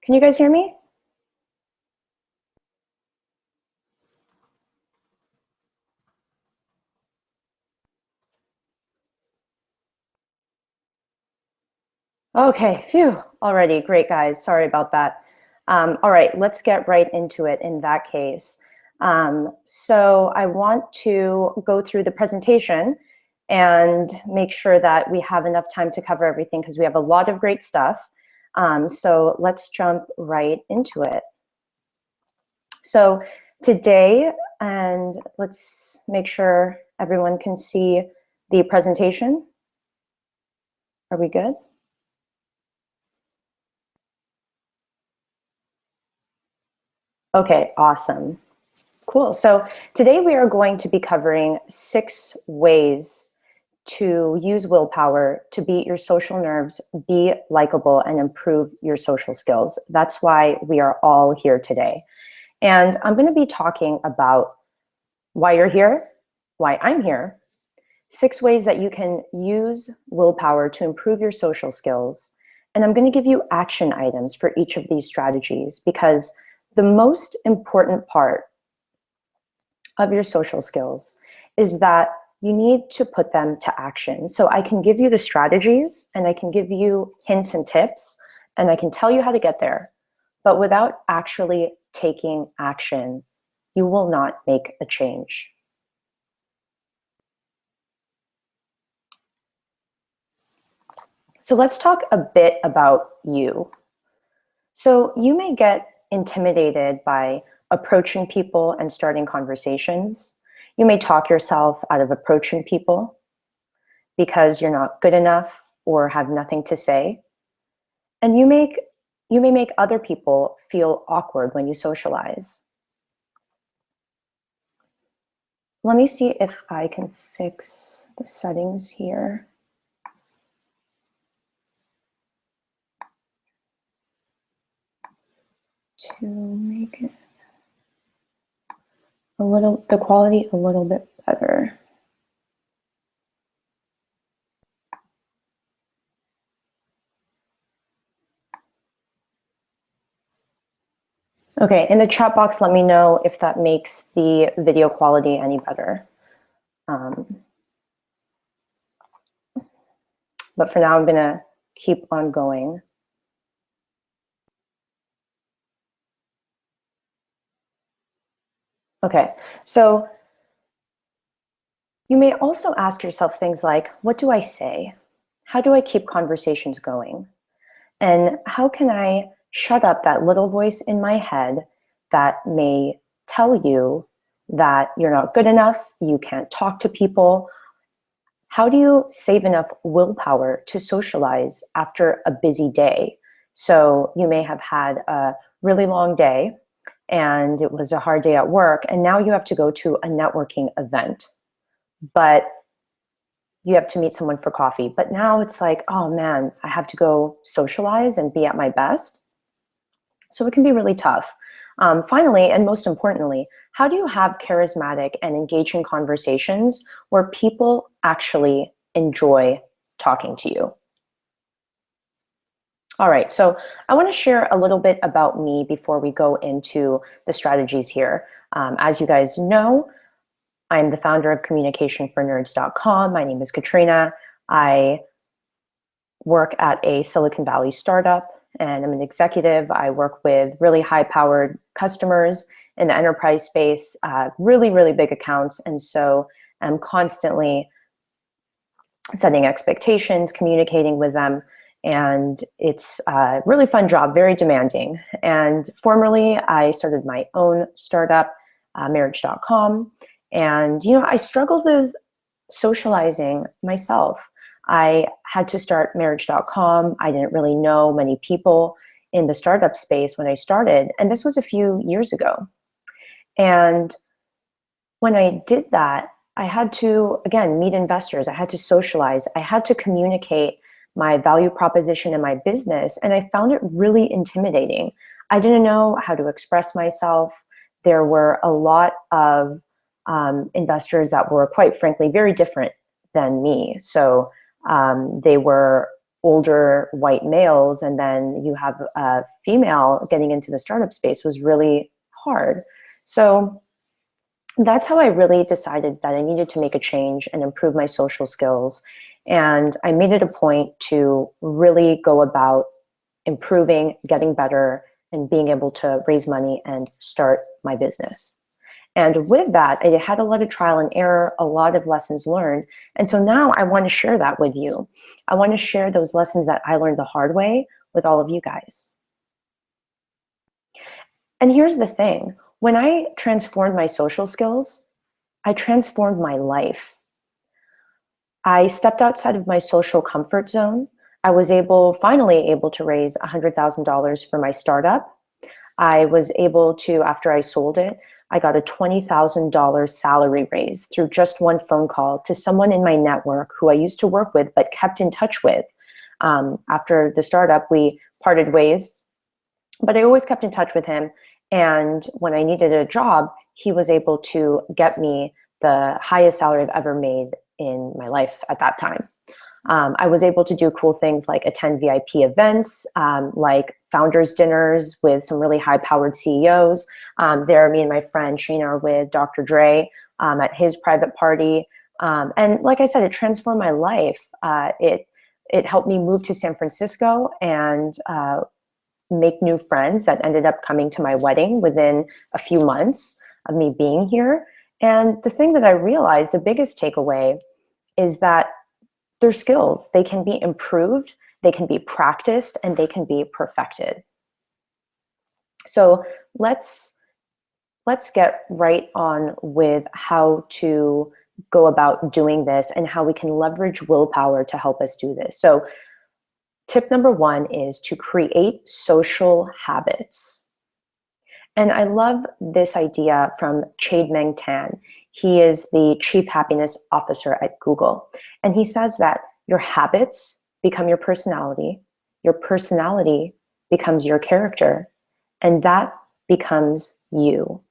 Can you guys hear me? Okay, phew, already, great guys, sorry about that. All right, let's get right into it in that case. So I want to go through the presentation and make sure that we have enough time to cover everything because we have a lot of great stuff. So let's jump right into it. So today, and let's make sure everyone can see the presentation. Are we good? Okay, awesome. Cool. So today we are going to be covering 6 ways to use willpower to beat your social nerves, be likable, and improve your social skills. That's why we are all here today. And I'm going to be talking about why you're here, why I'm here, 6 ways that you can use willpower to improve your social skills. And I'm going to give you action items for each of these strategies because the most important part of your social skills is that you need to put them to action. So I can give you the strategies and I can give you hints and tips and I can tell you how to get there. But without actually taking action, you will not make a change. So let's talk a bit about you. So you may get intimidated by approaching people and starting conversations. You may talk yourself out of approaching people because you're not good enough or have nothing to say. And you may make other people feel awkward when you socialize. Let me see if I can fix the settings here. To make it the quality a little bit better. Okay, in the chat box, let me know if that makes the video quality any better. But for now, I'm gonna keep on going. Okay, so you may also ask yourself things like, what do I say? How do I keep conversations going? And how can I shut up that little voice in my head that may tell you that you're not good enough, you can't talk to people? How do you save enough willpower to socialize after a busy day? So you may have had a really long day and it was a hard day at work, and now you have to go to a networking event, but you have to meet someone for coffee. But now it's like, oh man, I have to go socialize and be at my best. So it can be really tough. Finally, and most importantly, how do you have charismatic and engaging conversations where people actually enjoy talking to you? All right, so I want to share a little bit about me before we go into the strategies here. As you guys know, I'm the founder of communicationfornerds.com. My name is Katrina. I work at a Silicon Valley startup and I'm an executive. I work with really high-powered customers in the enterprise space, really, really big accounts. And so I'm constantly setting expectations, communicating with them. And it's a really fun job, very demanding. And formerly, I started my own startup, marriage.com. And, you know, I struggled with socializing myself. I had to start marriage.com. I didn't really know many people in the startup space when I started. And this was a few years ago. And when I did that, I had to, again, meet investors. I had to socialize. I had to communicate my value proposition in my business. And I found it really intimidating. I didn't know how to express myself. There were a lot of investors that were, quite frankly, very different than me. So they were older white males, and then you have a female getting into the startup space was really hard. So that's how I really decided that I needed to make a change and improve my social skills. And I made it a point to really go about improving, getting better, and being able to raise money and start my business. And with that, I had a lot of trial and error, a lot of lessons learned. And so now I want to share that with you. I want to share those lessons that I learned the hard way with all of you guys. And here's the thing. When I transformed my social skills, I transformed my life. I stepped outside of my social comfort zone. I was finally able to raise $100,000 for my startup. I was able to, after I sold it, I got a $20,000 salary raise through just one phone call to someone in my network who I used to work with but kept in touch with. After the startup, we parted ways, but I always kept in touch with him. And when I needed a job, he was able to get me the highest salary I've ever made in my life at that time. I was able to do cool things like attend VIP events, like founders dinners with some really high-powered CEOs. There, me and my friend Shane are with Dr. Dre at his private party. And like I said, it transformed my life. It helped me move to San Francisco and make new friends that ended up coming to my wedding within a few months of me being here. And the thing that I realized, the biggest takeaway, is that they're skills. They can be improved, they can be practiced, and they can be perfected. So let's get right on with how to go about doing this and how we can leverage willpower to help us do this. So tip number one is to create social habits. And I love this idea from Chade-Meng Tan. He is the Chief Happiness Officer at Google. And he says that your habits become your personality becomes your character, and that becomes you.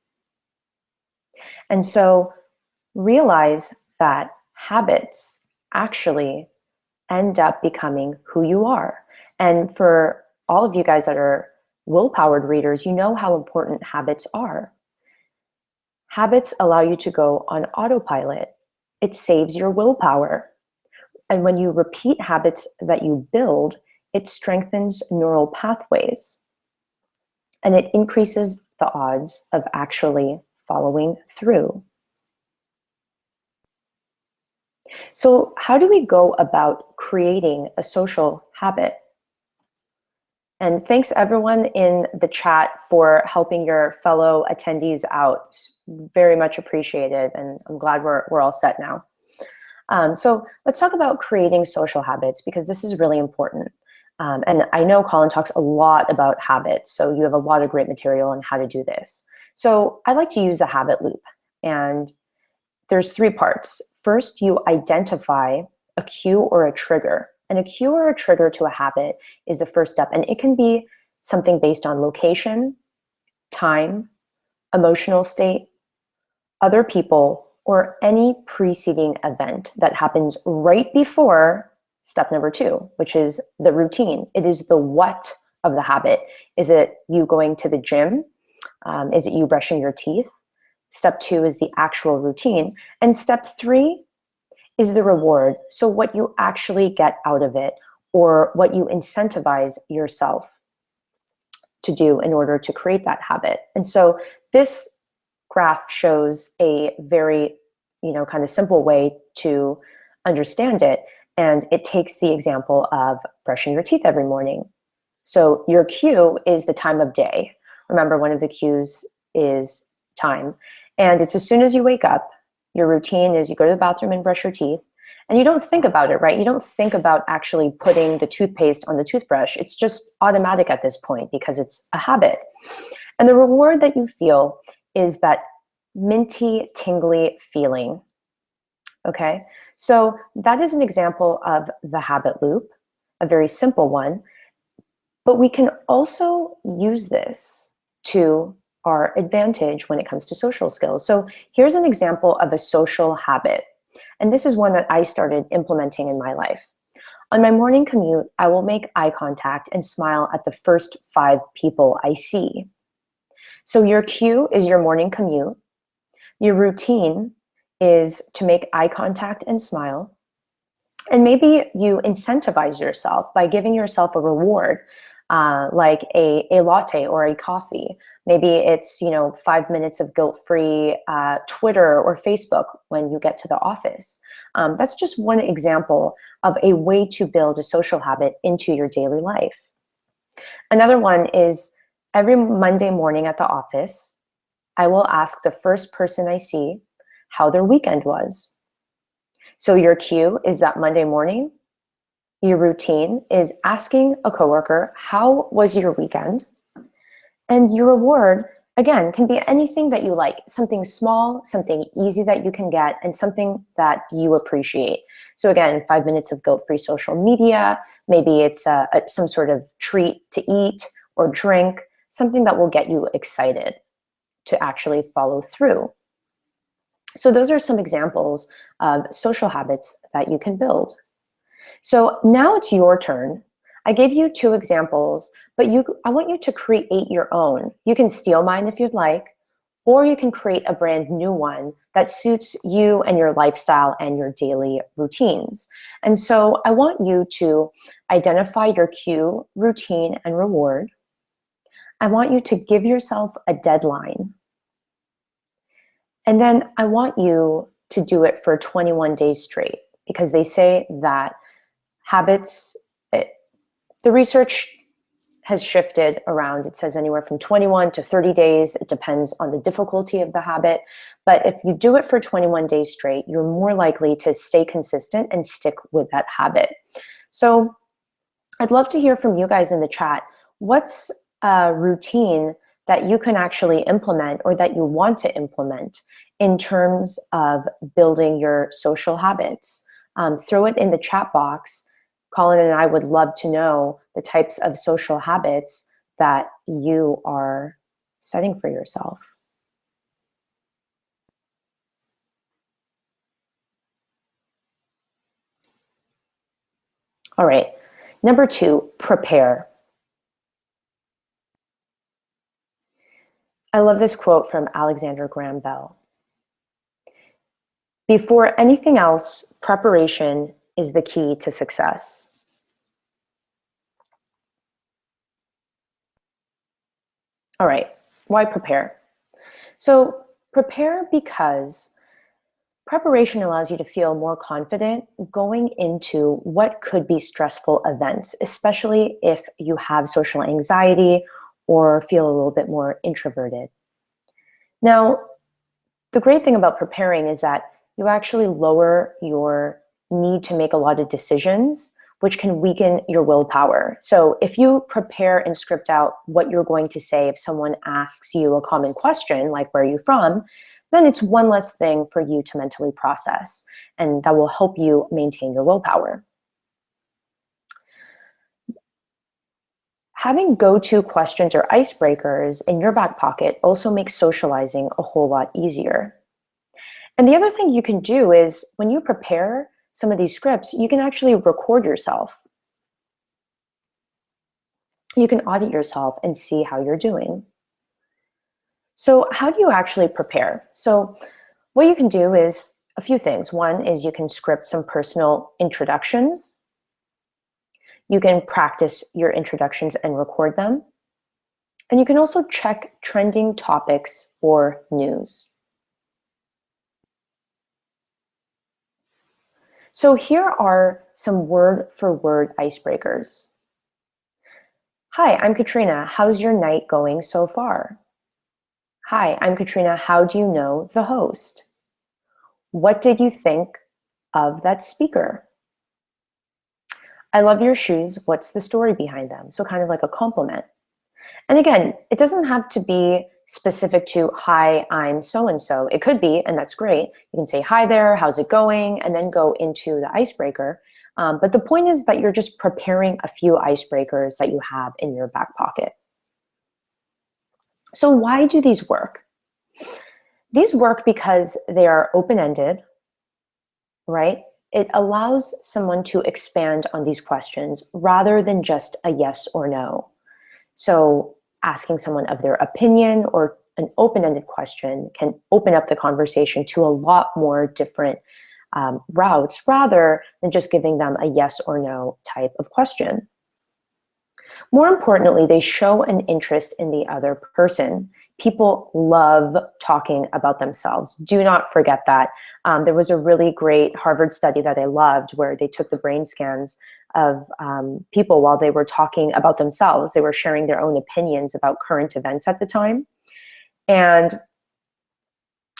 And so realize that habits actually end up becoming who you are. And for all of you guys that are willpowered readers, you know how important habits are. Habits allow you to go on autopilot. It saves your willpower. And when you repeat habits that you build, it strengthens neural pathways. And it increases the odds of actually following through. So how do we go about creating a social habit? And thanks everyone in the chat for helping your fellow attendees out. Very much appreciated, and I'm glad we're all set now. So let's talk about creating social habits, because this is really important. And I know Colin talks a lot about habits, so you have a lot of great material on how to do this. So I like to use the habit loop, and there's three parts. First, you identify a cue or a trigger. And a cue or a trigger to a habit is the first step. And it can be something based on location, time, emotional state, other people, or any preceding event that happens right before step number two, which is the routine. It is the what of the habit. Is it you going to the gym? Is it you brushing your teeth? Step two is the actual routine. And step three is the reward. So what you actually get out of it, or what you incentivize yourself to do in order to create that habit. And so this graph shows a very, kind of simple way to understand it. And it takes the example of brushing your teeth every morning. So your cue is the time of day. Remember, one of the cues is time. And it's as soon as you wake up. Your routine is you go to the bathroom and brush your teeth, and you don't think about it, right? You don't think about actually putting the toothpaste on the toothbrush. It's just automatic at this point because it's a habit. And the reward that you feel is that minty, tingly feeling, okay? So that is an example of the habit loop, a very simple one, but we can also use this to our advantage when it comes to social skills. So here's an example of a social habit. And this is one that I started implementing in my life. On my morning commute, I will make eye contact and smile at the first 5 people I see. So your cue is your morning commute. Your routine is to make eye contact and smile. And maybe you incentivize yourself by giving yourself a reward, like a latte or a coffee. Maybe it's 5 minutes of guilt-free Twitter or Facebook when you get to the office. That's just one example of a way to build a social habit into your daily life. Another one is every Monday morning at the office, I will ask the first person I see how their weekend was. So your cue is that Monday morning. Your routine is asking a coworker, how was your weekend? And your reward, again, can be anything that you like, something small, something easy that you can get, and something that you appreciate. So again, 5 minutes of guilt-free social media, maybe it's some sort of treat to eat or drink, something that will get you excited to actually follow through. So those are some examples of social habits that you can build. So now it's your turn. I gave you 2 examples, but I want you to create your own. You can steal mine if you'd like, or you can create a brand new one that suits you and your lifestyle and your daily routines. And so I want you to identify your cue, routine, and reward. I want you to give yourself a deadline. And then I want you to do it for 21 days straight, because they say that habits, the research has shifted around. It says anywhere from 21 to 30 days. It depends on the difficulty of the habit. But if you do it for 21 days straight, you're more likely to stay consistent and stick with that habit. So I'd love to hear from you guys in the chat. What's a routine that you can actually implement or that you want to implement in terms of building your social habits? Throw it in the chat box. Colin and I would love to know the types of social habits that you are setting for yourself. All right, number 2, prepare. I love this quote from Alexander Graham Bell. Before anything else, preparation is the key to success. All right, why prepare? So prepare because preparation allows you to feel more confident going into what could be stressful events, especially if you have social anxiety or feel a little bit more introverted. Now, the great thing about preparing is that you actually lower your need to make a lot of decisions, which can weaken your willpower. So if you prepare and script out what you're going to say if someone asks you a common question, like where are you from, then it's one less thing for you to mentally process, and that will help you maintain your willpower. Having go-to questions or icebreakers in your back pocket also makes socializing a whole lot easier. And the other thing you can do is when you prepare some of these scripts, you can actually record yourself. You can audit yourself and see how you're doing. So how do you actually prepare? So what you can do is a few things. One is you can script some personal introductions. You can practice your introductions and record them. And you can also check trending topics or news. So here are some word-for-word icebreakers. Hi, I'm Katrina. How's your night going so far? Hi, I'm Katrina. How do you know the host? What did you think of that speaker? I love your shoes. What's the story behind them? So kind of like a compliment. And again, it doesn't have to be specific to, hi, I'm so-and-so. It could be, and that's great. You can say, hi there, how's it going? And then go into the icebreaker. But the point is that you're just preparing a few icebreakers that you have in your back pocket. So why do these work? These work because they are open-ended, right? it allows someone to expand on these questions rather than just a yes or no. So asking someone of their opinion or an open-ended question can open up the conversation to a lot more different routes rather than just giving them a yes or no type of question. More importantly, they show an interest in the other person. People love talking about themselves. Do not forget that. There was a really great Harvard study that I loved where they took the brain scans of people while they were talking about themselves. They were sharing their own opinions about current events at the time. And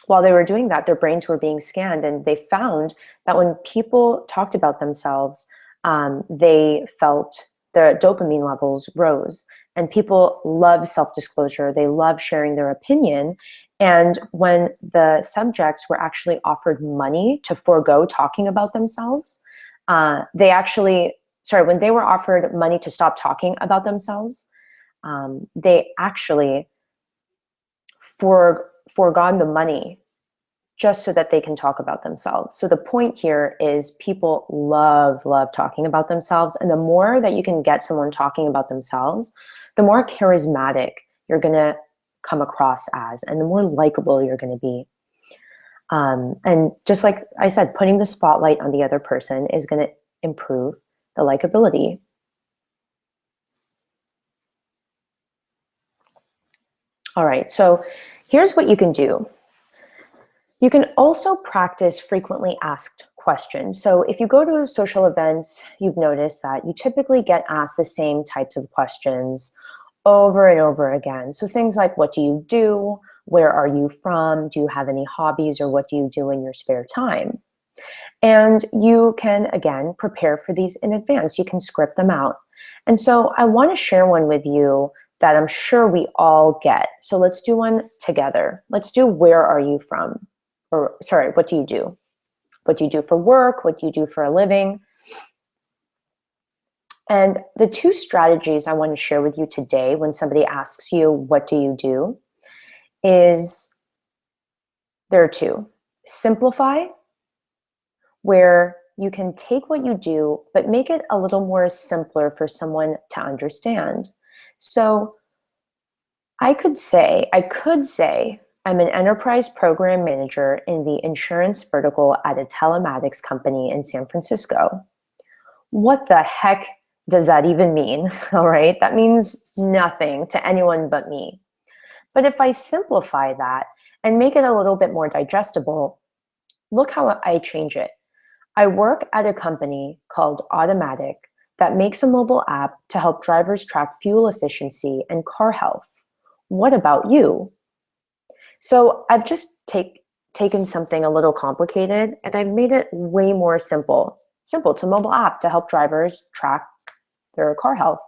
while they were doing that, their brains were being scanned, and they found that when people talked about themselves, they felt their dopamine levels rose. And people love self-disclosure. They love sharing their opinion. And when the subjects were actually offered money to forego talking about themselves, when they were offered money to stop talking about themselves, they actually foregone the money just so that they can talk about themselves. So the point here is people love talking about themselves. And the more that you can get someone talking about themselves, the more charismatic you're going to come across as, and the more likable you're going to be. And just like I said, putting the spotlight on the other person is going to improve the likability. All right, so here's what you can do. You can also practice frequently asked questions. So if you go to social events, you've noticed that you typically get asked the same types of questions over and over again. So things like, what do you do? Where are you from? Do you have any hobbies, or what do you do in your spare time? And you can, again, prepare for these in advance. You can script them out. And so I want to share one with you that I'm sure we all get. So let's do one together. Let's do, where are you from? Or sorry, what do you do? What do you do for work? What do you do for a living? And the two strategies I want to share with you today when somebody asks you, what do you do? Is there are two. Simplify, where you can take what you do, but make it a little more simpler for someone to understand. So I could say, I'm an enterprise program manager in the insurance vertical at a telematics company in San Francisco. What the heck does that even mean? All right, that means nothing to anyone but me. But if I simplify that and make it a little bit more digestible, look how I change it. I work at a company called Automatic that makes a mobile app to help drivers track fuel efficiency and car health. What about you? So I've just taken something a little complicated and I've made it way more simple. It's a mobile app to help drivers track their car health.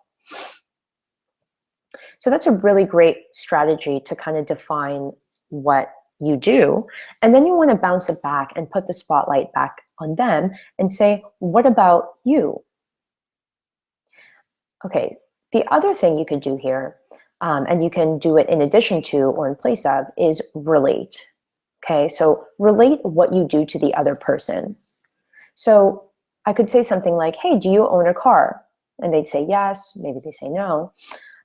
So that's a really great strategy to kind of define what you do. And then you want to bounce it back and put the spotlight back on them and say, what about you? Okay, the other thing you could do here, and you can do it in addition to or in place of, is relate. Okay, so relate what you do to the other person. So I could say something like, hey, do you own a car? And they'd say yes, maybe they say no.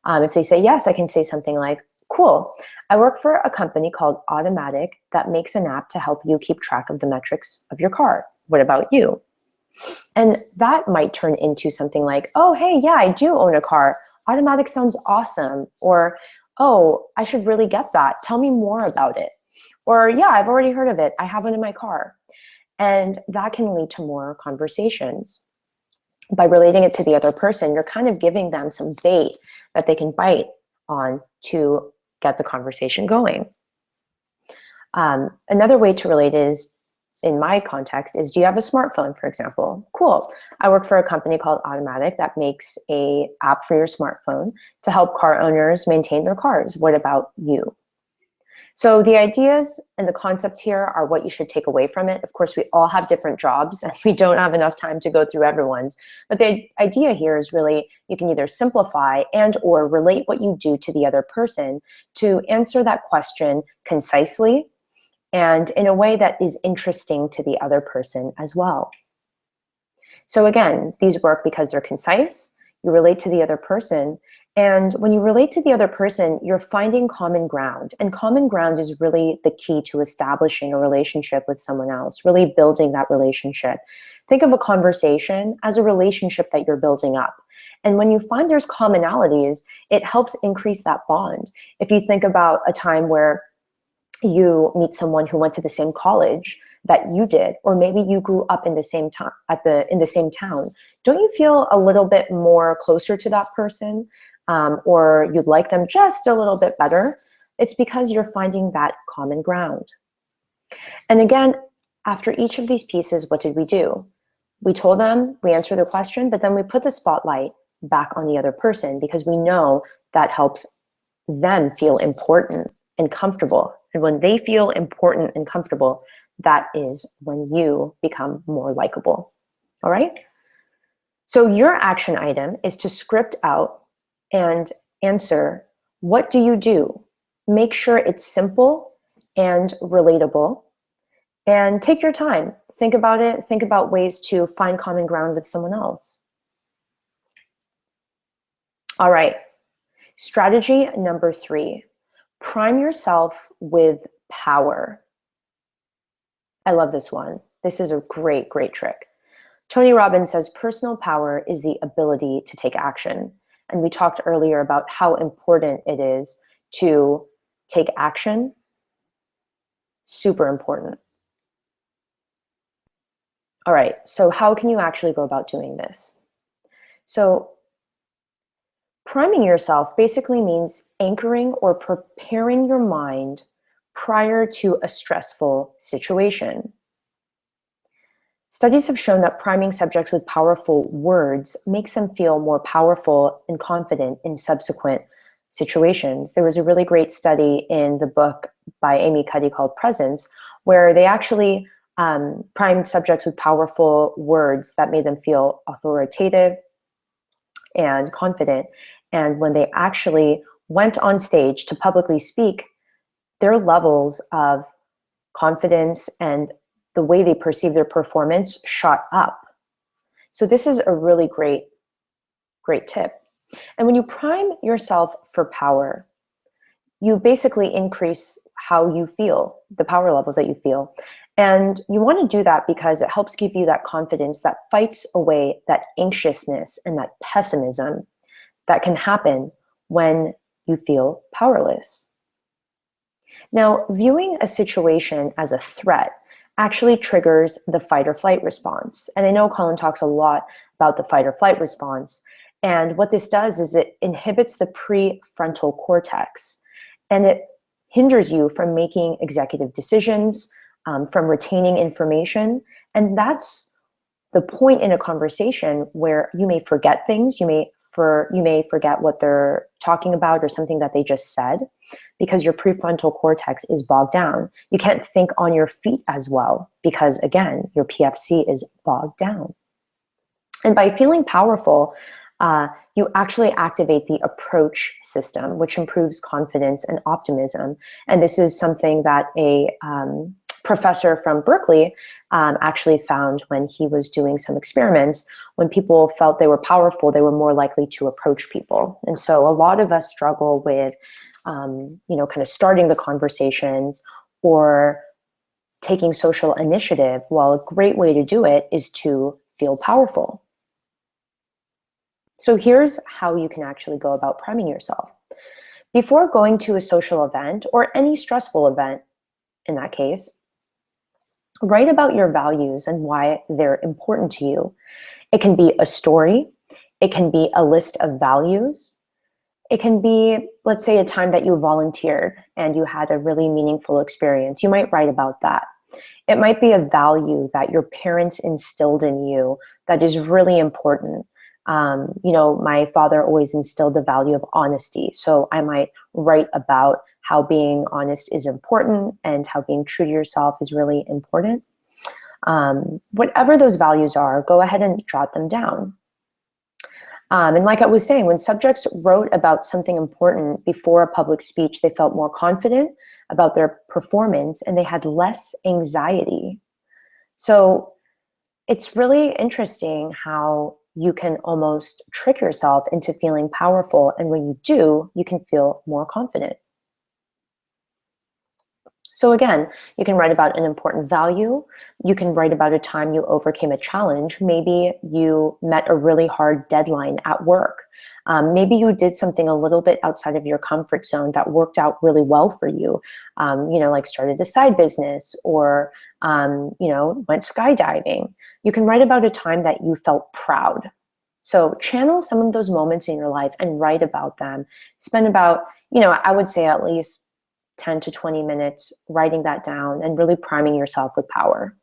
If they say yes, I can say something like, cool, I work for a company called Automatic that makes an app to help you keep track of the metrics of your car. What about you? And that might turn into something like, oh, hey, yeah, I do own a car. Automatic sounds awesome. Or, oh, I should really get that. Tell me more about it. Or, yeah, I've already heard of it. I have it in my car. And that can lead to more conversations. By relating it to the other person, you're kind of giving them some bait that they can bite on to get the conversation going. Another way to relate is, in my context, is, do you have a smartphone, for example? Cool. I work for a company called Automatic that makes an app for your smartphone to help car owners maintain their cars. What about you? So the ideas and the concepts here are what you should take away from it. Of course, we all have different jobs and we don't have enough time to go through everyone's. But the idea here is really, you can either simplify and or relate what you do to the other person to answer that question concisely and in a way that is interesting to the other person as well. So again, these work because they're concise, you relate to the other person, and when you relate to the other person, you're finding common ground. And common ground is really the key to establishing a relationship with someone else, really building that relationship. Think of a conversation as a relationship that you're building up. And when you find there's commonalities, it helps increase that bond. If you think about a time where you meet someone who went to the same college that you did, or maybe you grew up in the same town, in the same town, don't you feel a little bit more closer to that person, or you'd like them just a little bit better? It's because you're finding that common ground. And again, after each of these pieces, what did we do? We told them, we answered the question, but then we put the spotlight back on the other person because we know that helps them feel important and comfortable. And when they feel important and comfortable, that is when you become more likable. All right? So your action item is to script out and answer, what do you do? Make sure it's simple and relatable, and take your time. Think about it. Think about ways to find common ground with someone else. All right. Strategy number 3, prime yourself with power. I love this one. This is a great, great trick. Tony Robbins says personal power is the ability to take action. And we talked earlier about how important it is to take action. Super important. All right, so how can you actually go about doing this? So priming yourself basically means anchoring or preparing your mind prior to a stressful situation. Studies have shown that priming subjects with powerful words makes them feel more powerful and confident in subsequent situations. There was a really great study in the book by Amy Cuddy called Presence, where they actually primed subjects with powerful words that made them feel authoritative and confident. And when they actually went on stage to publicly speak, their levels of confidence and the way they perceive their performance shot up. So this is a really great tip. And when you prime yourself for power, you basically increase how you feel, the power levels that you feel. And you want to do that because it helps give you that confidence that fights away that anxiousness and that pessimism that can happen when you feel powerless. Now, viewing a situation as a threat actually triggers the fight or flight response. And I know Colin talks a lot about the fight or flight response. And what this does is it inhibits the prefrontal cortex, and it hinders you from making executive decisions, from retaining information. And that's the point in a conversation where you may forget things, you may forget what they're talking about or something that they just said, because your prefrontal cortex is bogged down. You can't think on your feet as well because, again, your PFC is bogged down. And by feeling powerful, you actually activate the approach system, which improves confidence and optimism. And this is something that a professor from Berkeley actually found when he was doing some experiments. When people felt they were powerful, they were more likely to approach people. And so a lot of us struggle with, kind of starting the conversations or taking social initiative. Well, a great way to do it is to feel powerful. So here's how you can actually go about priming yourself. Before going to a social event or any stressful event, in that case, write about your values and why they're important to you. It can be a story. It can be a list of values. It can be, let's say, a time that you volunteered and you had a really meaningful experience. You might write about that. It might be a value that your parents instilled in you that is really important. My father always instilled the value of honesty. So I might write about how being honest is important and how being true to yourself is really important. Whatever those values are, go ahead and jot them down. And like I was saying, when subjects wrote about something important before a public speech, they felt more confident about their performance and they had less anxiety. So It's really interesting how you can almost trick yourself into feeling powerful. And when you do, you can feel more confident. So again, you can write about an important value. You can write about a time you overcame a challenge. Maybe you met a really hard deadline at work. Maybe you did something a little bit outside of your comfort zone that worked out really well for you. Like started a side business or, went skydiving. You can write about a time that you felt proud. So channel some of those moments in your life and write about them. Spend about, I would say at least 10 to 20 minutes writing that down and really priming yourself with power.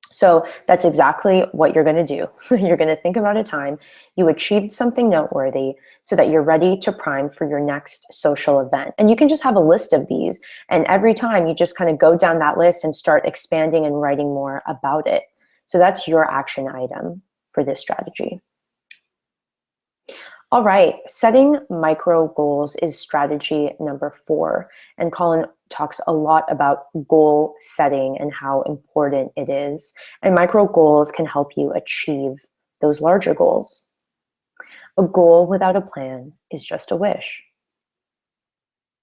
So that's exactly what you're going to do. You're going to think about a time you achieved something noteworthy so that you're ready to prime for your next social event. And you can just have a list of these. And every time you just kind of go down that list and start expanding and writing more about it. So that's your action item for this strategy. All right, setting micro goals is strategy number 4. And Colin talks a lot about goal setting and how important it is. And micro goals can help you achieve those larger goals. A goal without a plan is just a wish.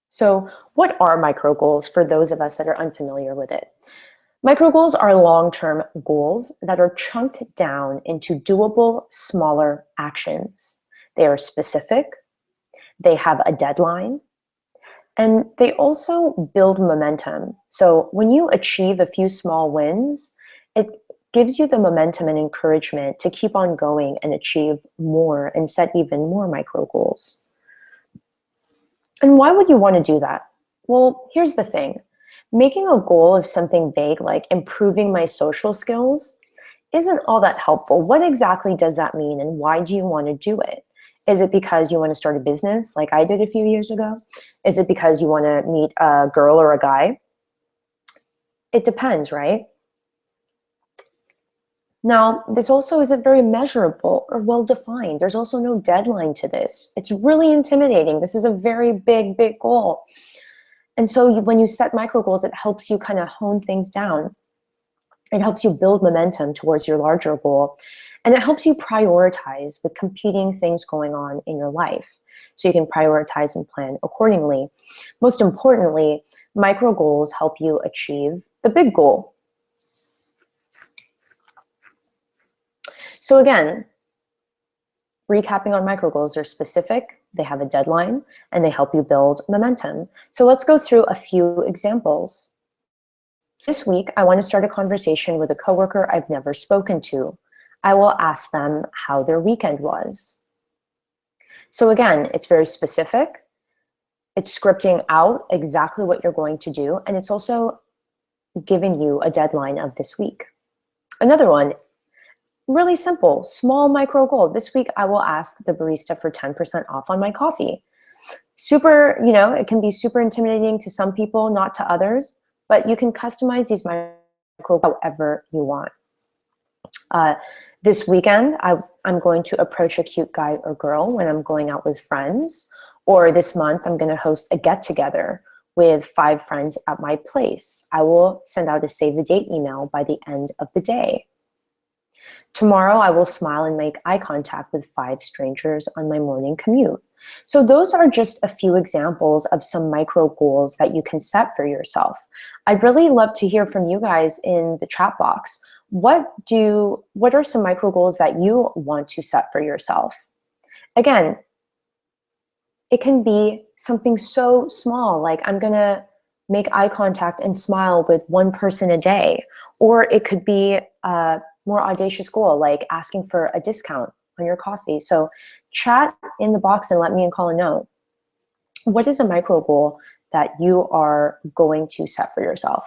So what are micro goals for those of us that are unfamiliar with it? Micro goals are long-term goals that are chunked down into doable, smaller actions. They are specific, they have a deadline, and they also build momentum. So when you achieve a few small wins, it gives you the momentum and encouragement to keep on going and achieve more and set even more micro goals. And why would you want to do that? Well, here's the thing. Making a goal of something vague like improving my social skills isn't all that helpful. What exactly does that mean and why do you want to do it? Is it because you want to start a business like I did a few years ago? Is it because you want to meet a girl or a guy? It depends, right? Now, this also isn't very measurable or well-defined. There's also no deadline to this. It's really intimidating. This is a very big, big goal. And so when you set micro goals, it helps you kind of hone things down. It helps you build momentum towards your larger goal. And it helps you prioritize with competing things going on in your life. So you can prioritize and plan accordingly. Most importantly, micro goals help you achieve the big goal. So again, recapping on micro goals, they're specific, they have a deadline, and they help you build momentum. So let's go through a few examples. This week, I want to start a conversation with a coworker I've never spoken to. I will ask them how their weekend was. So again, it's very specific. It's scripting out exactly what you're going to do, and it's also giving you a deadline of this week. Another one, really simple, small micro goal. This week, I will ask the barista for 10% off on my coffee. Super, it can be super intimidating to some people, not to others, but you can customize these micro goals however you want. This weekend, I'm going to approach a cute guy or girl when I'm going out with friends. Or this month, I'm going to host a get-together with 5 friends at my place. I will send out a save the date email by the end of the day. Tomorrow, I will smile and make eye contact with 5 strangers on my morning commute. So those are just a few examples of some micro goals that you can set for yourself. I'd really love to hear from you guys in the chat box. What are some micro goals that you want to set for yourself? Again, it can be something so small, like I'm gonna make eye contact and smile with 1 person a day. Or it could be a more audacious goal, like asking for a discount on your coffee. So chat in the box and let me and Colin know. What is a micro goal that you are going to set for yourself?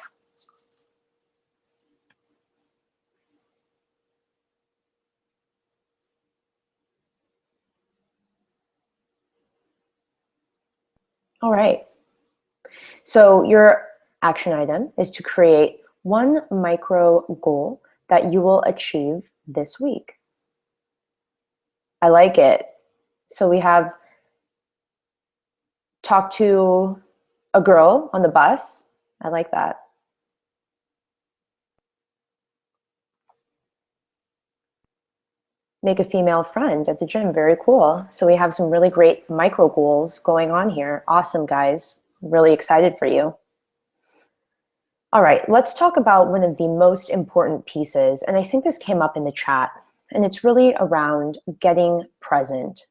All right. So your action item is to create 1 micro goal that you will achieve this week. I like it. So we have talk to a girl on the bus. I like that. make a female friend at the gym. Very cool. So we have some really great micro goals going on here. Awesome, guys. Really excited for you. All right, let's talk about one of the most important pieces, and I think this came up in the chat, and it's really around getting present.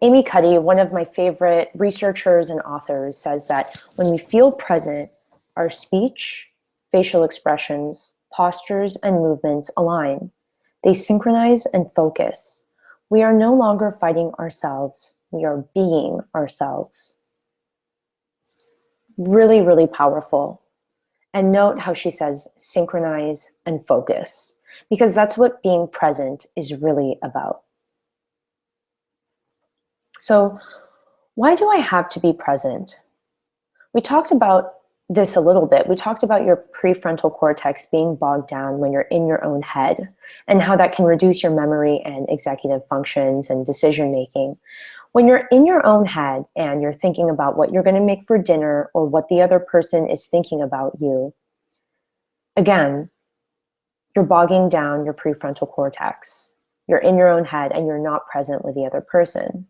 Amy Cuddy, one of my favorite researchers and authors, says that when we feel present, our speech, facial expressions, postures, and movements align. They synchronize and focus. We are no longer fighting ourselves. We are being ourselves. Really, really powerful. And note how she says synchronize and focus, because that's what being present is really about. So why do I have to be present? We talked about this a little bit. We talked about your prefrontal cortex being bogged down when you're in your own head, and how that can reduce your memory and executive functions and decision making. When you're in your own head and you're thinking about what you're going to make for dinner or what the other person is thinking about you, again, you're bogging down your prefrontal cortex. You're in your own head and you're not present with the other person.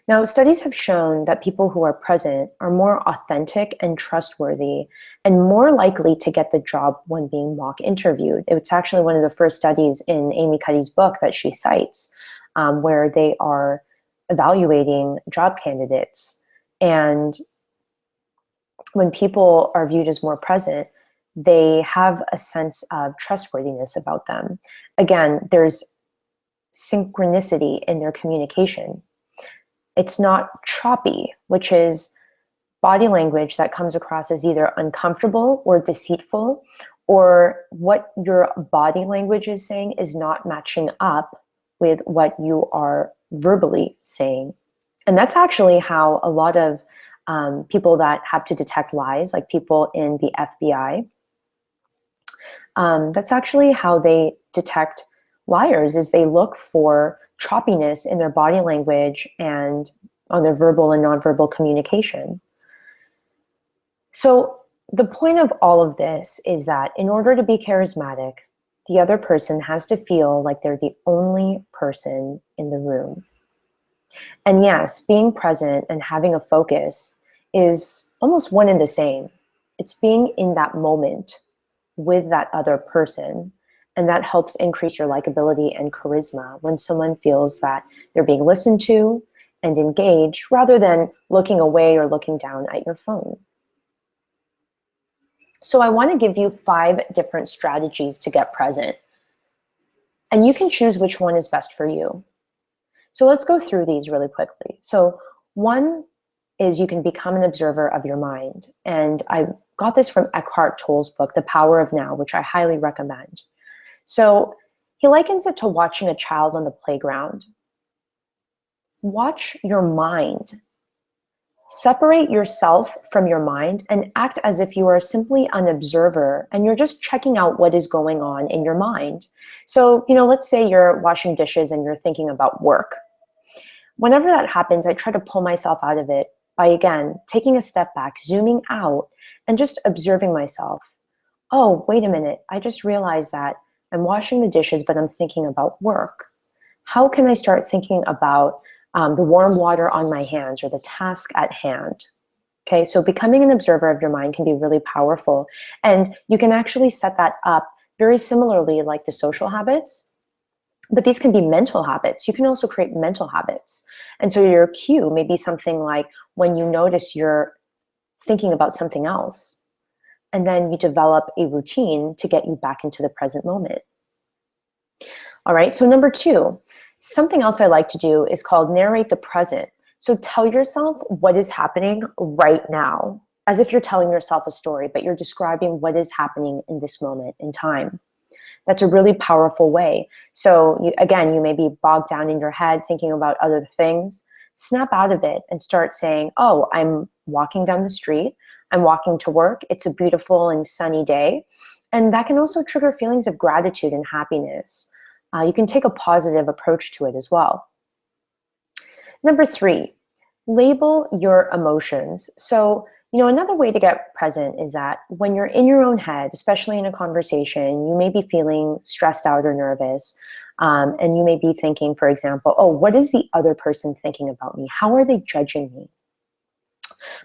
Now, studies have shown that people who are present are more authentic and trustworthy and more likely to get the job when being mock interviewed. It's actually one of the first studies in Amy Cuddy's book that she cites, where they are evaluating job candidates. And when people are viewed as more present, they have a sense of trustworthiness about them. Again, there's synchronicity in their communication. It's not choppy, which is body language that comes across as either uncomfortable or deceitful, or what your body language is saying is not matching up with what you are verbally saying. And that's actually how a lot of people that have to detect lies, like people in the FBI, that's actually how they detect liars, is they look for choppiness in their body language and on their verbal and nonverbal communication. So the point of all of this is that in order to be charismatic, the other person has to feel like they're the only person in the room. And yes, being present and having a focus is almost one and the same. It's being in that moment with that other person. And that helps increase your likability and charisma when someone feels that they're being listened to and engaged rather than looking away or looking down at your phone. So I want to give you 5 different strategies to get present. And you can choose which one is best for you. So let's go through these really quickly. So one is you can become an observer of your mind. And I got this from Eckhart Tolle's book, The Power of Now, which I highly recommend. So he likens it to watching a child on the playground. Watch your mind. Separate yourself from your mind and act as if you are simply an observer and you're just checking out what is going on in your mind. So, let's say you're washing dishes and you're thinking about work. Whenever that happens, I try to pull myself out of it by, again, taking a step back, zooming out, and just observing myself. Oh, wait a minute. I just realized that I'm washing the dishes, but I'm thinking about work. How can I start thinking about the warm water on my hands or the task at hand? Okay, so becoming an observer of your mind can be really powerful. And you can actually set that up very similarly like the social habits, but these can be mental habits. You can also create mental habits. And so your cue may be something like when you notice you're thinking about something else, and then you develop a routine to get you back into the present moment. All right, so number 2, something else I like to do is called narrate the present. So tell yourself what is happening right now, as if you're telling yourself a story, but you're describing what is happening in this moment in time. That's a really powerful way. So you may be bogged down in your head thinking about other things. Snap out of it and start saying, oh, I'm walking down the street. I'm walking to work. It's a beautiful and sunny day. And that can also trigger feelings of gratitude and happiness. You can take a positive approach to it as well. Number 3, label your emotions. So, Another way to get present is that when you're in your own head, especially in a conversation, you may be feeling stressed out or nervous. And you may be thinking, for example, oh, what is the other person thinking about me? How are they judging me?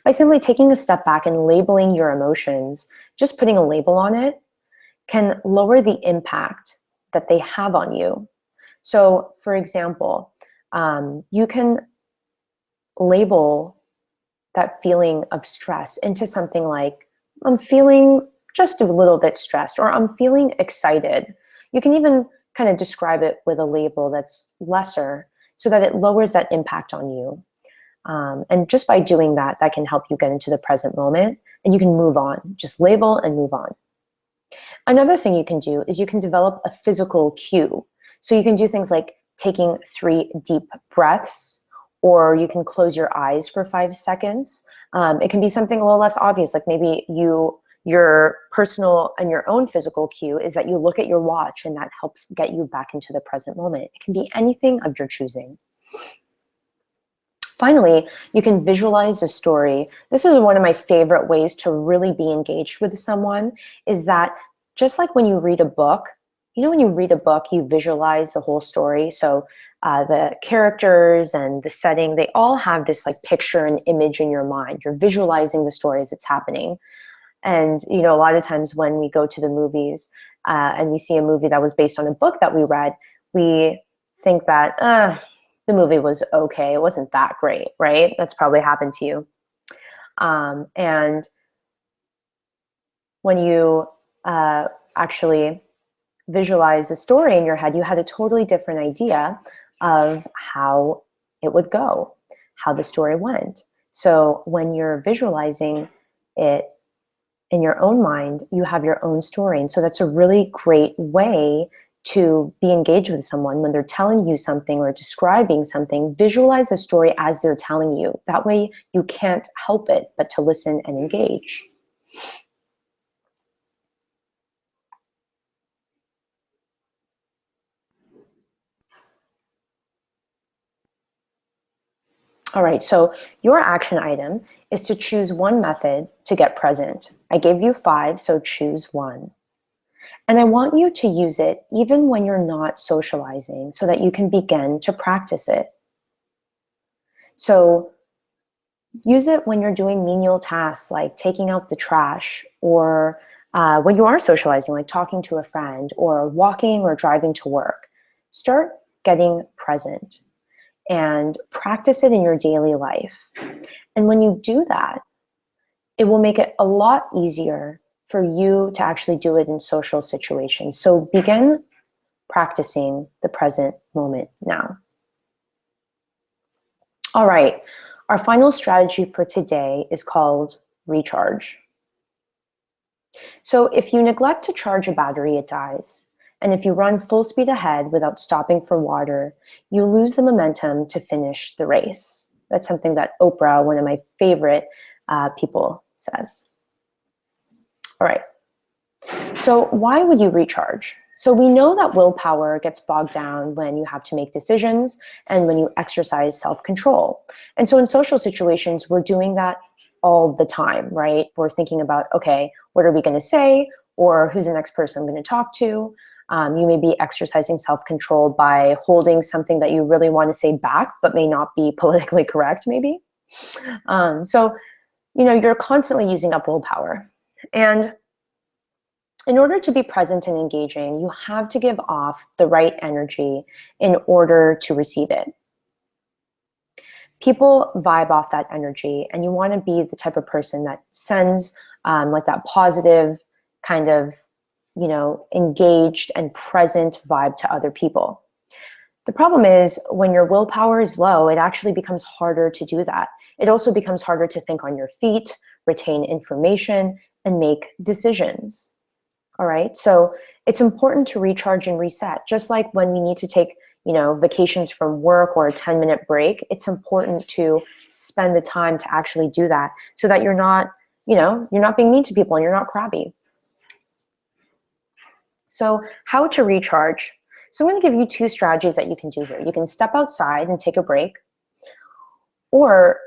By simply taking a step back and labeling your emotions, just putting a label on it, can lower the impact that they have on you. So, for example, you can label that feeling of stress into something like, I'm feeling just a little bit stressed, or I'm feeling excited. You can even kind of describe it with a label that's lesser so that it lowers that impact on you. And just by doing that, that can help you get into the present moment and you can move on. Just label and move on. Another thing you can do is you can develop a physical cue. So you can do things like taking 3 deep breaths, or you can close your eyes for 5 seconds. It can be something a little less obvious, like maybe your personal and your own physical cue is that you look at your watch, and that helps get you back into the present moment. It can be anything of your choosing. Finally, you can visualize a story. This is one of my favorite ways to really be engaged with someone, is that just like when you read a book, when you read a book, you visualize the whole story. So the characters and the setting, they all have this like picture and image in your mind. You're visualizing the story as it's happening. And, a lot of times when we go to the movies and we see a movie that was based on a book that we read, we think that the movie was okay. It wasn't that great, right? That's probably happened to you. And when you actually visualize the story in your head, you had a totally different idea of how it would go, how the story went. So when you're visualizing it in your own mind, you have your own story. And so that's a really great way to be engaged with someone when they're telling you something or describing something. Visualize the story as they're telling you. That way you can't help it but to listen and engage. All right, so your action item is to choose one method to get present. I gave you 5, so choose one. And I want you to use it even when you're not socializing so that you can begin to practice it. So use it when you're doing menial tasks like taking out the trash, or when you are socializing, like talking to a friend, or walking or driving to work. Start getting present and practice it in your daily life. And when you do that, it will make it a lot easier for you to actually do it in social situations. So begin practicing the present moment now. All right, our final strategy for today is called recharge. So if you neglect to charge a battery, it dies. And if you run full speed ahead without stopping for water, you lose the momentum to finish the race. That's something that Oprah, one of my favorite people, says. All right. So why would you recharge? So we know that willpower gets bogged down when you have to make decisions and when you exercise self-control. And so in social situations, we're doing that all the time, right? We're thinking about, okay, what are we going to say? Or who's the next person I'm going to talk to? You may be exercising self-control by holding something that you really want to say back, but may not be politically correct, maybe. So, you're constantly using up willpower. And in order to be present and engaging, you have to give off the right energy in order to receive it. People vibe off that energy, and you want to be the type of person that sends like that positive kind of engaged and present vibe to other people. The problem is when your willpower is low, it actually becomes harder to do that. It also becomes harder to think on your feet, retain information, and make decisions. All right, so it's important to recharge and reset. Just like when we need to take vacations from work or a 10-minute break, it's important to spend the time to actually do that so that you're not being mean to people and you're not crabby. So how to recharge? So I'm going to give you 2 strategies that you can do here. You can step outside and take a break, or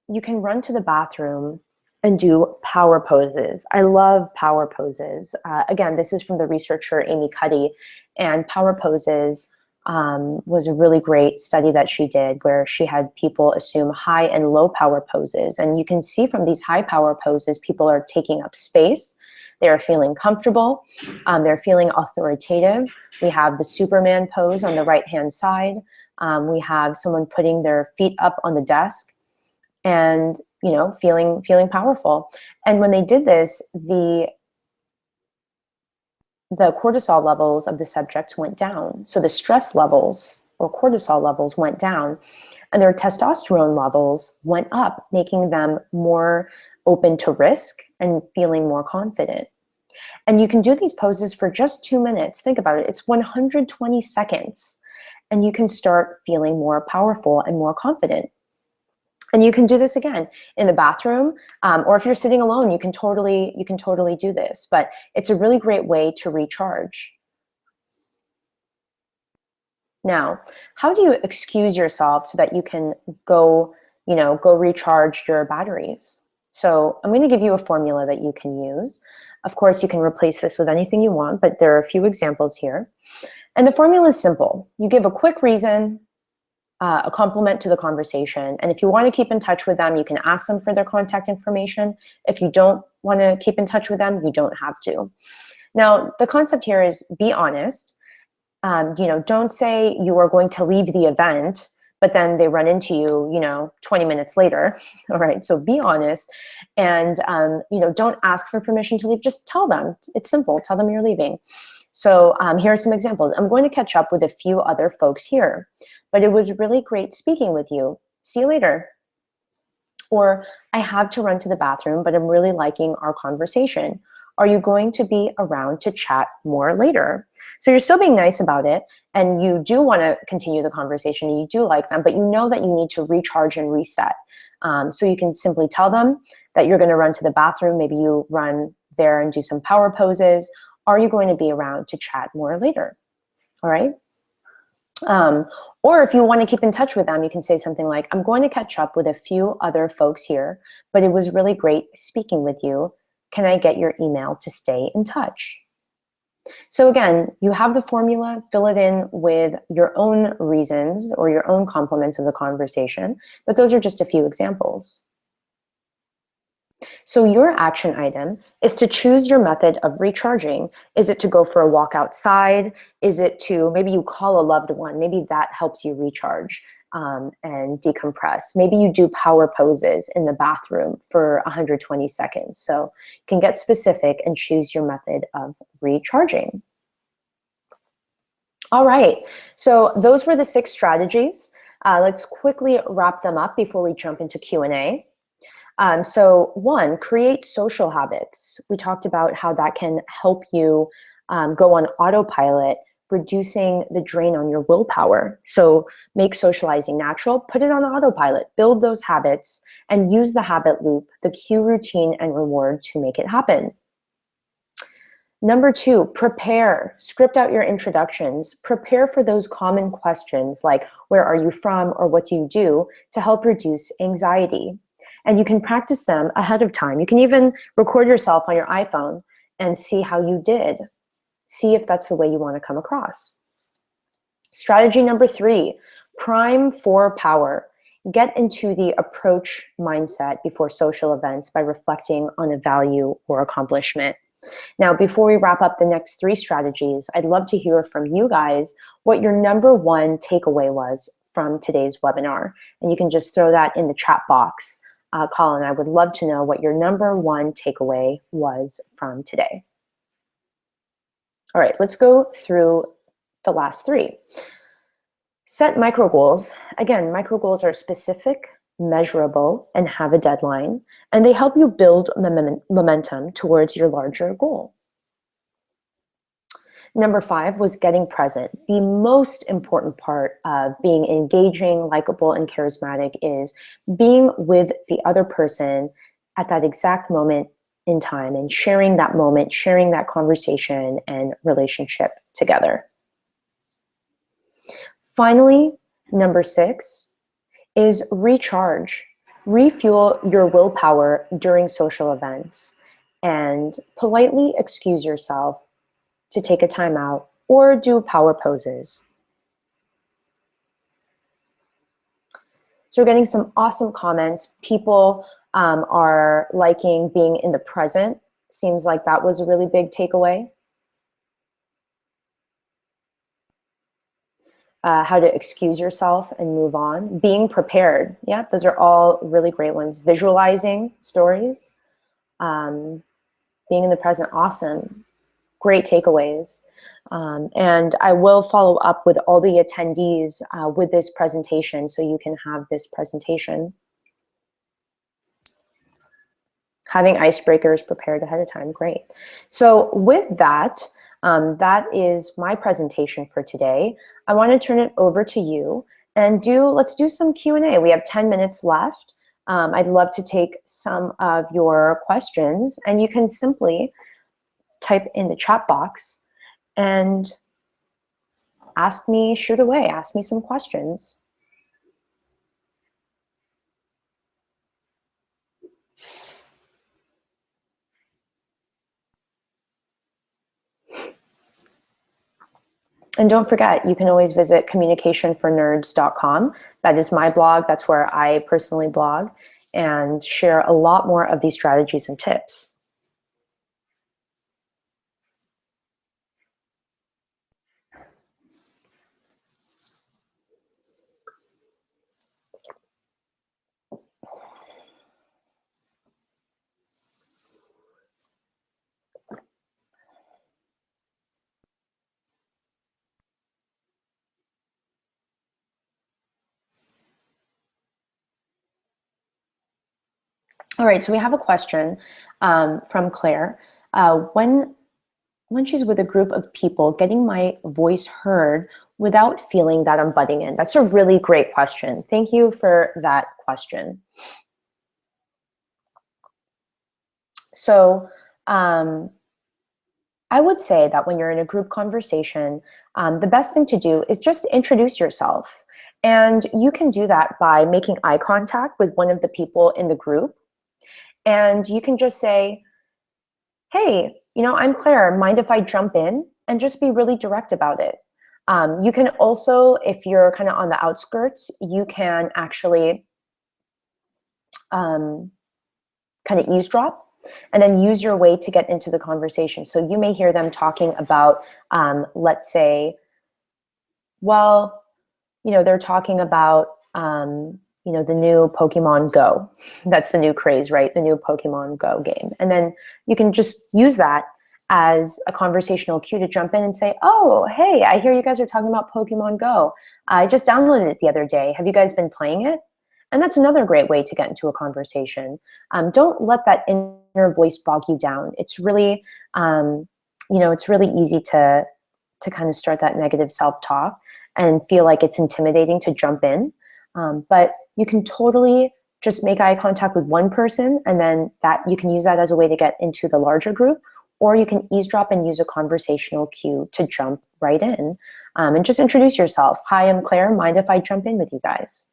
you can run to the bathroom and do power poses. I love power poses. Again, this is from the researcher Amy Cuddy, and power poses was a really great study that she did where she had people assume high and low power poses. And you can see from these high power poses, people are taking up space. They are feeling comfortable. They're feeling authoritative. We have the Superman pose on the right-hand side. We have someone putting their feet up on the desk and, you know, feeling powerful. And when they did this, the cortisol levels of the subjects went down. So the stress levels or cortisol levels went down, and their testosterone levels went up, making them more open to risk and feeling more confident. And you can do these poses for just 2 minutes. Think about it. It's 120 seconds, and you can start feeling more powerful and more confident. And you can do this again in the bathroom, or if you're sitting alone, you can totally do this. But it's a really great way to recharge. Now, how do you excuse yourself so that you can go recharge your batteries? So I'm going to give you a formula that you can use. Of course, you can replace this with anything you want, but there are a few examples here. And the formula is simple. You give a quick reason, a compliment to the conversation. And if you want to keep in touch with them, you can ask them for their contact information. If you don't want to keep in touch with them, you don't have to. Now, the concept here is be honest. Don't say you are going to leave the event, but then they run into you, 20 minutes later. All right, so be honest. And, don't ask for permission to leave. Just tell them. It's simple. Tell them you're leaving. So here are some examples. I'm going to catch up with a few other folks here, but it was really great speaking with you. See you later. Or I have to run to the bathroom, but I'm really liking our conversation. Are you going to be around to chat more later? So you're still being nice about it, and you do want to continue the conversation, and you do like them, but you know that you need to recharge and reset. So you can simply tell them that you're going to run to the bathroom. Maybe you run there and do some power poses. Are you going to be around to chat more later? All right. Or if you want to keep in touch with them, you can say something like, I'm going to catch up with a few other folks here, but it was really great speaking with you. Can I get your email to stay in touch? So again, you have the formula, fill it in with your own reasons or your own compliments of the conversation, but those are just a few examples. So your action item is to choose your method of recharging. Is it to go for a walk outside? Is it to, maybe you call a loved one, maybe that helps you recharge and decompress. Maybe you do power poses in the bathroom for 120 seconds. So you can get specific and choose your method of recharging. All right, so those were the 6 strategies. Let's quickly wrap them up before we jump into Q&A. So 1, create social habits. We talked about how that can help you go on autopilot, reducing the drain on your willpower. So make socializing natural, put it on autopilot, build those habits, and use the habit loop, the cue, routine, and reward to make it happen. Number 2, prepare. Script out your introductions. Prepare for those common questions like, where are you from or what do you do, to help reduce anxiety. And you can practice them ahead of time. You can even record yourself on your iPhone and see how you did. See if that's the way you want to come across. Strategy number 3, prime for power. Get into the approach mindset before social events by reflecting on a value or accomplishment. Now, before we wrap up the next 3 strategies, I'd love to hear from you guys what your number 1 takeaway was from today's webinar. And you can just throw that in the chat box. Colin, I would love to know what your number 1 takeaway was from today. All right, let's go through the last 3. Set micro goals. Again, micro goals are specific, measurable, and have a deadline, and they help you build momentum towards your larger goal. Number 5 was getting present. The most important part of being engaging, likable, and charismatic is being with the other person at that exact moment in time and sharing that moment, sharing that conversation and relationship together. Finally, number 6 is recharge. Refuel your willpower during social events and politely excuse yourself to take a time out or do power poses. So we're getting some awesome comments. People are liking being in the present. Seems like that was a really big takeaway. How to excuse yourself and move on. Being prepared. Yeah, those are all really great ones. Visualizing stories. Being in the present. Awesome. Great takeaways. And I will follow up with all the attendees with this presentation so you can have this presentation. Having icebreakers prepared ahead of time, great. So with that, that is my presentation for today. I want to turn it over to you and let's do some Q&A. We have 10 minutes left. I'd love to take some of your questions, and you can simply type in the chat box and shoot away, ask me some questions. And don't forget, you can always visit communicationfornerds.com. That is my blog. That's where I personally blog and share a lot more of these strategies and tips. All right, so we have a question from Claire. When she's with a group of people, getting my voice heard without feeling that I'm butting in? That's a really great question. Thank you for that question. So I would say that when you're in a group conversation, the best thing to do is just introduce yourself. And you can do that by making eye contact with one of the people in the group. And you can just say, hey, I'm Claire, mind if I jump in? And just be really direct about it. You can also, if you're kind of on the outskirts, you can actually kind of eavesdrop and then use your way to get into the conversation. So you may hear them talking about, let's say, well, they're talking about, the new Pokemon Go. That's the new craze, right? The new Pokemon Go game. And then you can just use that as a conversational cue to jump in and say, oh, hey, I hear you guys are talking about Pokemon Go. I just downloaded it the other day. Have you guys been playing it? And that's another great way to get into a conversation. Don't let that inner voice bog you down. It's really, it's really easy to kind of start that negative self-talk and feel like it's intimidating to jump in. But you can totally just make eye contact with one person, and then you can use that as a way to get into the larger group, or you can eavesdrop and use a conversational cue to jump right in, and just introduce yourself. Hi, I'm Claire. Mind if I jump in with you guys?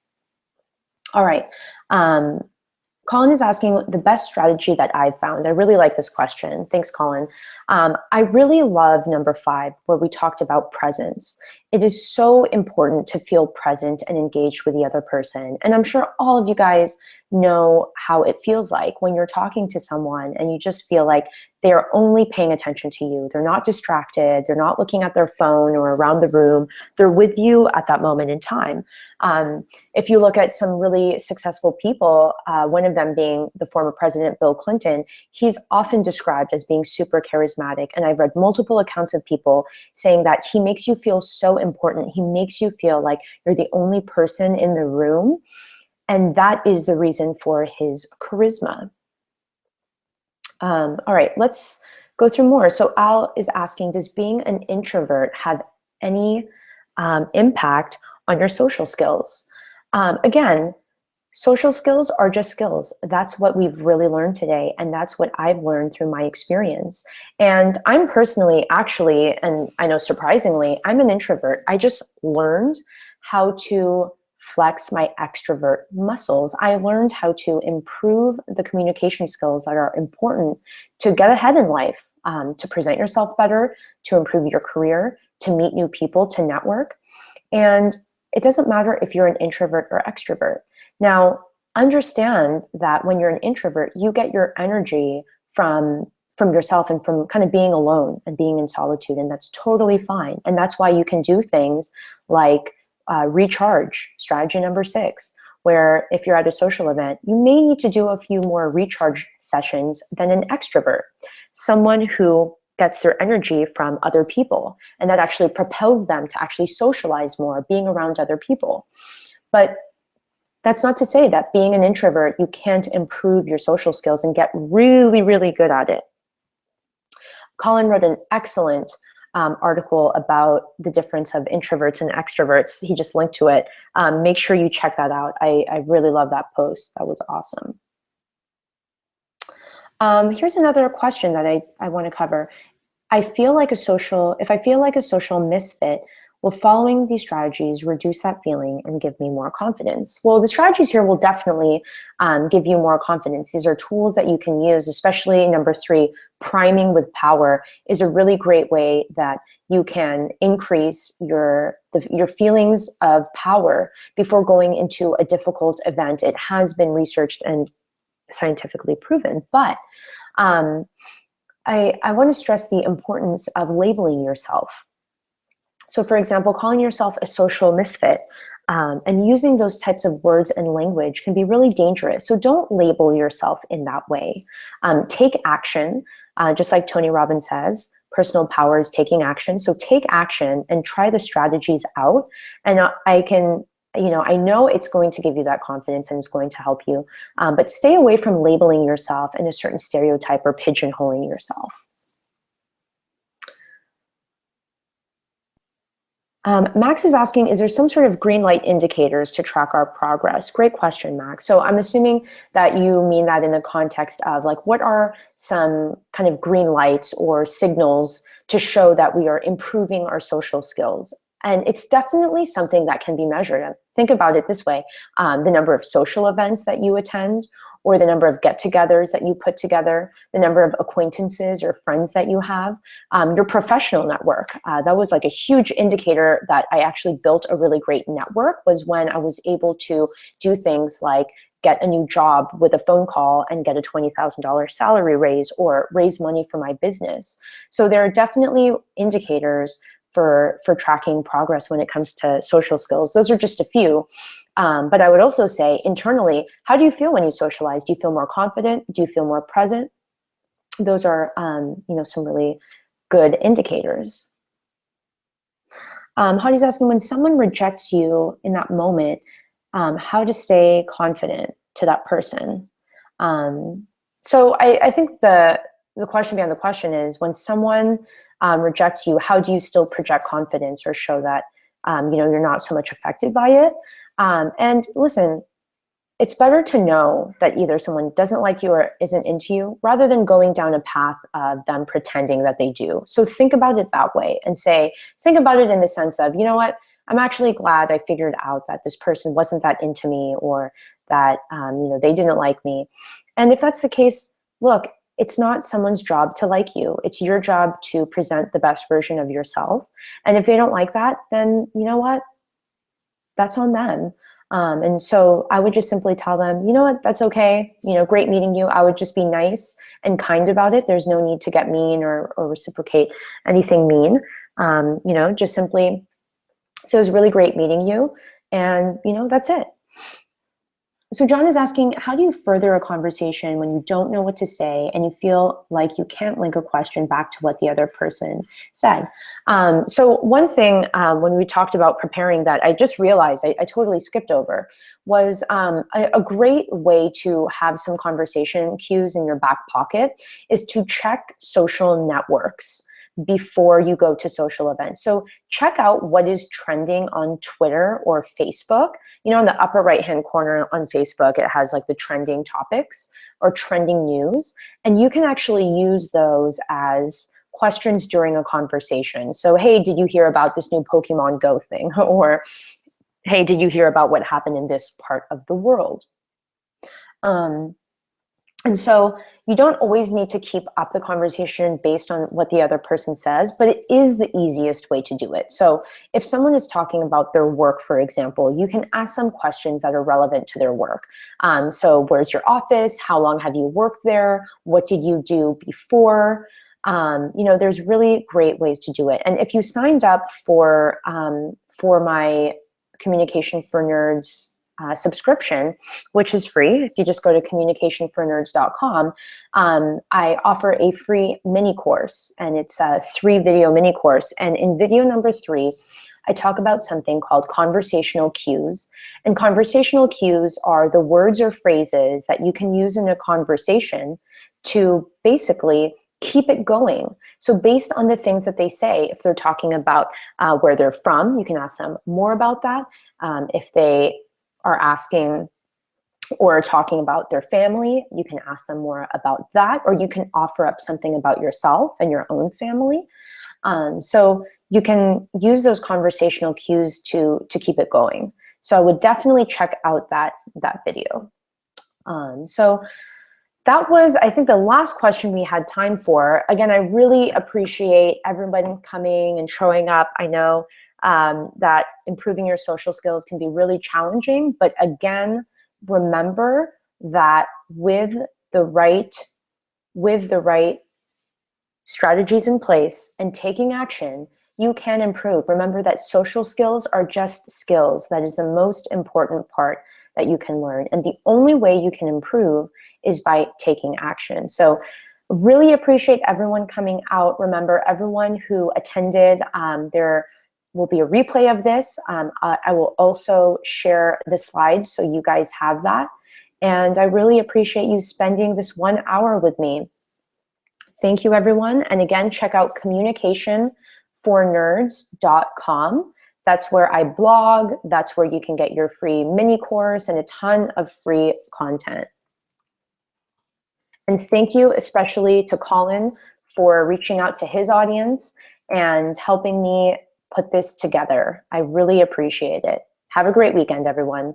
All right. Colin is asking the best strategy that I've found. I really like this question. Thanks, Colin. I really love number 5, where we talked about presence. It is so important to feel present and engaged with the other person. And I'm sure all of you guys know how it feels like when you're talking to someone and you just feel like they're only paying attention to you. They're not distracted. They're not looking at their phone or around the room. They're with you at that moment in time. If you look at some really successful people, one of them being the former president, Bill Clinton, he's often described as being super charismatic. And I've read multiple accounts of people saying that he makes you feel so important. He makes you feel like you're the only person in the room. And that is the reason for his charisma. All right, let's go through more. So Al is asking, does being an introvert have any impact on your social skills? Again, social skills are just skills. That's what we've really learned today, and that's what I've learned through my experience. And I'm personally, actually, and I know surprisingly, I'm an introvert. I just learned how to flex my extrovert muscles. I learned how to improve the communication skills that are important to get ahead in life, to present yourself better, to improve your career, to meet new people, to network. And it doesn't matter if you're an introvert or extrovert. Now, understand that when you're an introvert, you get your energy from yourself and from kind of being alone and being in solitude, and that's totally fine. And that's why you can do things like recharge, strategy number 6, where if you're at a social event, you may need to do a few more recharge sessions than an extrovert, someone who gets their energy from other people, and that actually propels them to actually socialize more, being around other people. But that's not to say that being an introvert, you can't improve your social skills and get really, really good at it. Colin wrote an excellent article about the difference of introverts and extroverts. He just linked to it. Make sure you check that out. I really love that post. That was awesome. Here's another question that I want to cover. If I feel like a social misfit, will following these strategies reduce that feeling and give me more confidence? Well, the strategies here will definitely give you more confidence. These are tools that you can use, especially number 3, priming with power is a really great way that you can increase your feelings of power before going into a difficult event. It has been researched and scientifically proven, but I want to stress the importance of labeling yourself. So for example, calling yourself a social misfit and using those types of words and language can be really dangerous. So don't label yourself in that way. Take action, just like Tony Robbins says, personal power is taking action. So take action and try the strategies out. And I know it's going to give you that confidence and it's going to help you, but stay away from labeling yourself in a certain stereotype or pigeonholing yourself. Max is asking, is there some sort of green light indicators to track our progress? Great question, Max. So I'm assuming that you mean that in the context of like, what are some kind of green lights or signals to show that we are improving our social skills? And it's definitely something that can be measured. Think about it this way, the number of social events that you attend, or the number of get-togethers that you put together, the number of acquaintances or friends that you have, your professional network. That was like a huge indicator that I actually built a really great network, was when I was able to do things like get a new job with a phone call and get a $20,000 salary raise or raise money for my business. So there are definitely indicators for tracking progress when it comes to social skills. Those are just a few. But I would also say internally, how do you feel when you socialize? Do you feel more confident? Do you feel more present? Those are some really good indicators. Hadi's asking, when someone rejects you in that moment, how to stay confident to that person? So I think the question behind the question is, when someone rejects you, how do you still project confidence or show that you're not so much affected by it? And listen, it's better to know that either someone doesn't like you or isn't into you, rather than going down a path of them pretending that they do. So think about it that way and think about it in the sense of, you know what, I'm actually glad I figured out that this person wasn't that into me, or that they didn't like me. And if that's the case, look, it's not someone's job to like you. It's your job to present the best version of yourself. And if they don't like that, then you know what? That's on them. And so I would just simply tell them, you know what, that's okay. Great meeting you. I would just be nice and kind about it. There's no need to get mean or reciprocate anything mean. Just simply, so it was really great meeting you. And, that's it. So John is asking, how do you further a conversation when you don't know what to say and you feel like you can't link a question back to what the other person said? So one thing when we talked about preparing that I just realized I totally skipped over was a great way to have some conversation cues in your back pocket is to check social networks before you go to social events. So check out what is trending on Twitter or Facebook. In the upper right-hand corner on Facebook, it has like the trending topics or trending news. And you can actually use those as questions during a conversation. So, hey, did you hear about this new Pokemon Go thing? Or, hey, did you hear about what happened in this part of the world? And so you don't always need to keep up the conversation based on what the other person says, but it is the easiest way to do it. So if someone is talking about their work, for example, you can ask them questions that are relevant to their work. So where's your office? How long have you worked there? What did you do before? There's really great ways to do it. And if you signed up for my Communication for Nerds subscription, which is free. If you just go to communicationfornerds.com, I offer a free mini course, and it's a 3-video mini course. And in video number 3, I talk about something called conversational cues. And conversational cues are the words or phrases that you can use in a conversation to basically keep it going. So based on the things that they say, if they're talking about where they're from, you can ask them more about that. If they are asking or talking about their family, you can ask them more about that, or you can offer up something about yourself and your own family. So you can use those conversational cues to keep it going. So I would definitely check out that video. So that was, I think, the last question we had time for. Again, I really appreciate everyone coming and showing up. I know that improving your social skills can be really challenging, but again, remember that with the right strategies in place and taking action, you can improve. Remember that social skills are just skills. That is the most important part that you can learn. And the only way you can improve is by taking action. So really appreciate everyone coming out. Remember, everyone who attended, there will be a replay of this. I will also share the slides so you guys have that. And I really appreciate you spending this 1 hour with me. Thank you, everyone. And again, check out communicationfornerds.com. That's where I blog. That's where you can get your free mini course and a ton of free content. And thank you especially to Colin for reaching out to his audience and helping me put this together. I really appreciate it. Have a great weekend, everyone.